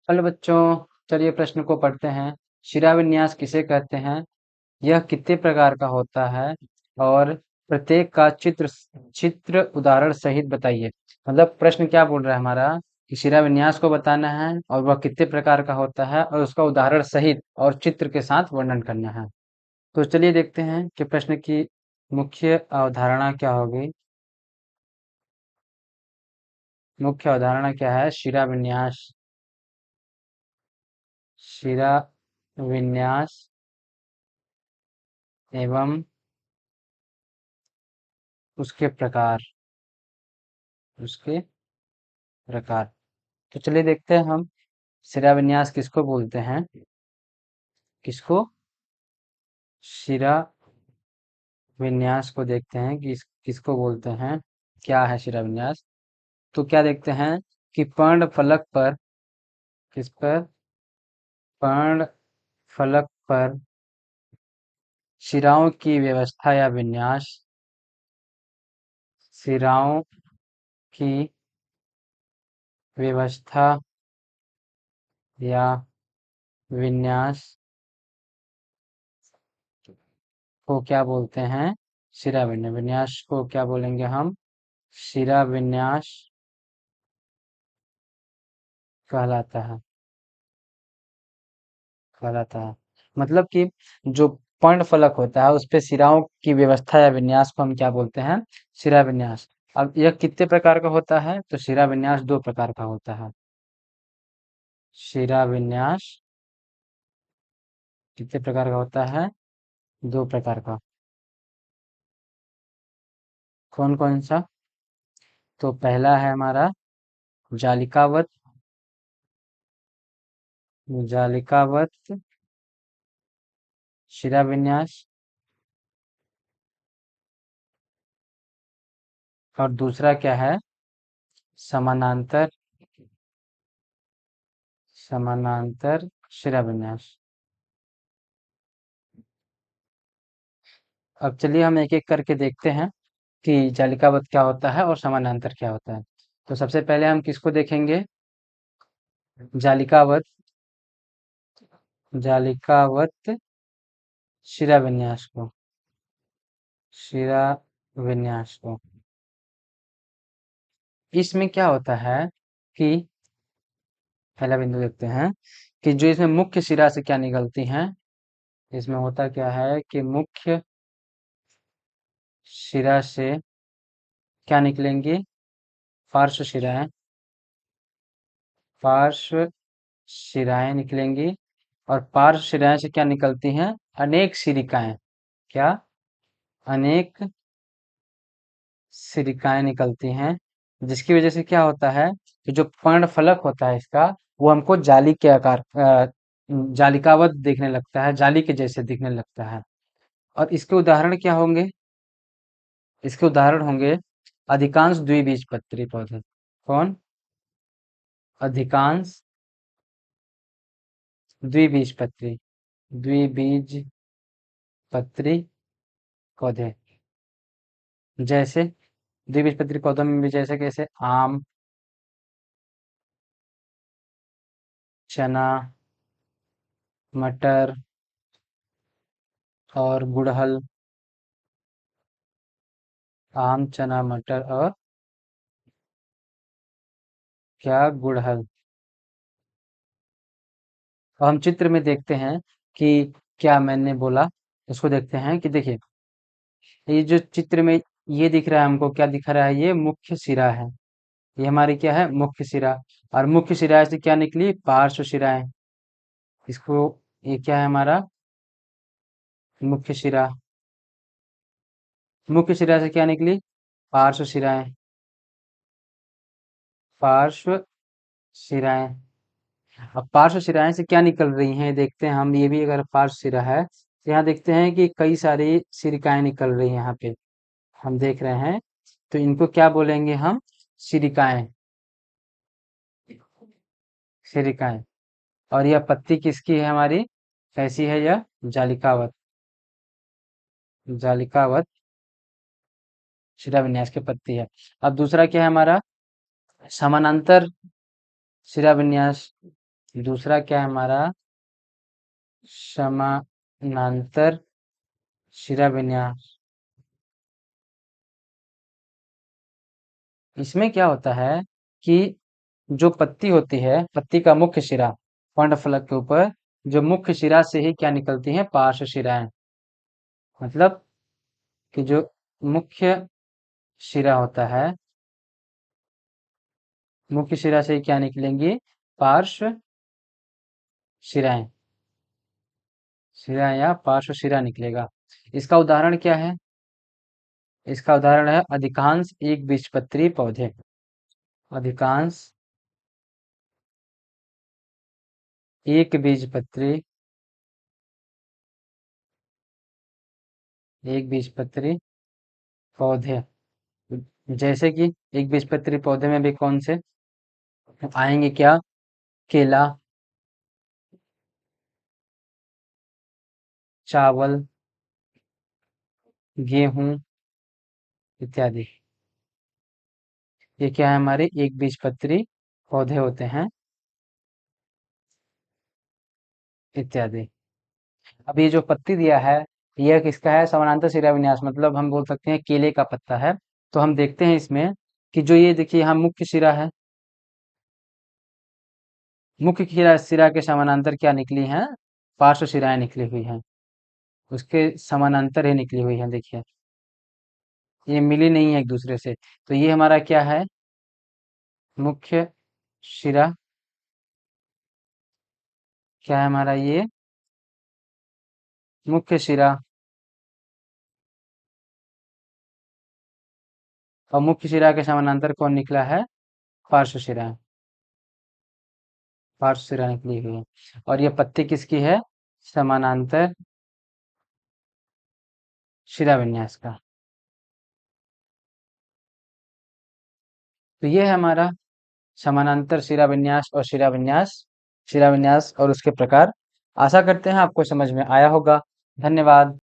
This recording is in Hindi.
हेलो बच्चों, चलिए प्रश्न को पढ़ते हैं। शिराविन्यास किसे कहते हैं? यह कितने प्रकार का होता है? और प्रत्येक का चित्र चित्र उदाहरण सहित बताइए। मतलब प्रश्न क्या बोल रहा है हमारा कि शिराविन्यास को बताना है और वह कितने प्रकार का होता है और उसका उदाहरण सहित और चित्र के साथ वर्णन करना है। तो चलिए देखते हैं कि प्रश्न की मुख्य अवधारणा क्या होगी। मुख्य अवधारणा क्या है? शिराविन्यास। शिराविन्यास एवं उसके प्रकार। उसके प्रकार। तो चलिए देखते हैं हम शिराविन्यास किसको बोलते हैं। किसको? शिराविन्यास को देखते हैं कि किसको बोलते हैं, क्या है शिराविन्यास। तो क्या देखते हैं कि पर्ण फलक पर, किस पर? पर्ण फलक पर शिराओं की व्यवस्था या विन्यास। शिराओं की व्यवस्था या विन्यास को क्या बोलते हैं? शिराविन्यास। विन्यास को क्या बोलेंगे हम? शिराविन्यास कहलाता है। कहलाता है मतलब कि जो पर्ण फलक होता है उस पे शिराओं की व्यवस्था या विन्यास को हम क्या बोलते हैं? शिराविन्यास। अब यह कितने प्रकार का होता है? तो शिराविन्यास दो प्रकार का होता है। शिराविन्यास कितने प्रकार का होता है? दो प्रकार का। कौन कौन सा? तो पहला है हमारा जालिकावत। जालिकावत शिराविन्यास। और दूसरा क्या है? समानांतर। समानांतर शिराविन्यास। अब चलिए हम एक एक करके देखते हैं कि जालिकावत क्या होता है और समानांतर क्या होता है। तो सबसे पहले हम किसको देखेंगे? जालिकावत। जालिकावत शिराविन्यास को। शिराविन्यास को। इसमें क्या होता है कि पहला बिंदु देखते हैं कि जो इसमें मुख्य शिरा से क्या निकलती हैं। इसमें होता क्या है कि मुख्य शिरा से क्या निकलेंगी? पार्श्व शिराएं। पार्श्व शिराएं निकलेंगी। और पार्श्व शिराएं से क्या निकलती हैं? अनेक सिरिकाएं। क्या? अनेक सिरिकाएं निकलती हैं। जिसकी वजह से क्या होता है कि जो पर्ण फलक होता है इसका, वो हमको जाली के आकार जालिकावत दिखने लगता है, जाली के जैसे दिखने लगता है। और इसके उदाहरण क्या होंगे? इसके उदाहरण होंगे अधिकांश द्विबीजपत्री पौधे। कौन? अधिकांश द्विबीजपत्री। द्विबीजपत्री पौधे। जैसे द्विबीजपत्री पौधों में भी जैसे कैसे आम, चना, मटर और गुड़हल। आम, चना, मटर और क्या? गुड़हल। अब हम चित्र में देखते हैं कि क्या मैंने बोला। इसको देखते हैं कि देखिए, ये जो चित्र में ये दिख रहा है हमको, क्या दिख रहा है? ये मुख्य सिरा है। ये हमारी क्या है? मुख्य सिरा। और मुख्य सिरा से क्या निकली? पार्श्व शिराएं। इसको, ये क्या है हमारा? मुख्य शिरा। मुख्य शिरा से क्या निकली? पार्श्व शिराएं। पार्श्व शिराएं। अब पार्श्व शिराएं से क्या निकल रही हैं देखते हैं हम। ये भी अगर पार्श्व शिरा है तो यहाँ देखते हैं कि कई सारी सिरिकाएं निकल रही हैं यहाँ पे। हम देख रहे हैं। तो इनको क्या बोलेंगे हम? सिरिकाएं। सिरिकाएं। और यह पत्ती किसकी है हमारी? कैसी है यह? जालिकावत। जालिकावत शिराविन्यास की पत्ती है। अब दूसरा क्या है हमारा? समानांतर शिराविन्यास। दूसरा क्या है हमारा? समानांतर शिराविन्यास। इसमें क्या होता है कि जो पत्ती होती है, पत्ती का मुख्य शिरा, पर्णफलक के ऊपर जो मुख्य शिरा से ही क्या निकलती हैं? पार्श्व शिराएं। मतलब कि जो मुख्य शिरा होता है, मुख्य शिरा से ही क्या निकलेंगी? पार्श्व शिराएं। शिरा या पार्श्व शिरा निकलेगा। इसका उदाहरण क्या है? इसका उदाहरण है अधिकांश एक बीजपत्री पौधे। अधिकांश एक बीजपत्री, एक बीजपत्री पौधे। जैसे कि एक बीजपत्री पौधे में भी कौन से आएंगे? क्या? केला, चावल, गेहूं इत्यादि। ये क्या है? हमारे एक बीजपत्री पौधे होते हैं इत्यादि। अब ये जो पत्ती दिया है, यह किसका है? समानांतर शिरा विन्यास, मतलब हम बोल सकते हैं केले का पत्ता है। तो हम देखते हैं इसमें कि जो ये देखिए यहाँ मुख्य शिरा है, मुख्य शिरा शिरा के समानांतर क्या निकली हैं? पार्श्व शिराएं निकली हुई हैं। उसके समानांतर ही निकली हुई हैं, देखिए ये मिली नहीं है एक दूसरे से। तो ये हमारा क्या है? मुख्य शिरा। क्या है हमारा ये? मुख्य शिरा। और मुख्य शिरा के समानांतर कौन निकला है? पार्श्व शिरा। पार्श्व शिरा निकली हुई है। और ये पत्ती किसकी है? समानांतर शिरा विन्यास का। तो ये है हमारा समानांतर शिरा विन्यास और शिरा विन्यास और उसके प्रकार। आशा करते हैं आपको समझ में आया होगा। धन्यवाद।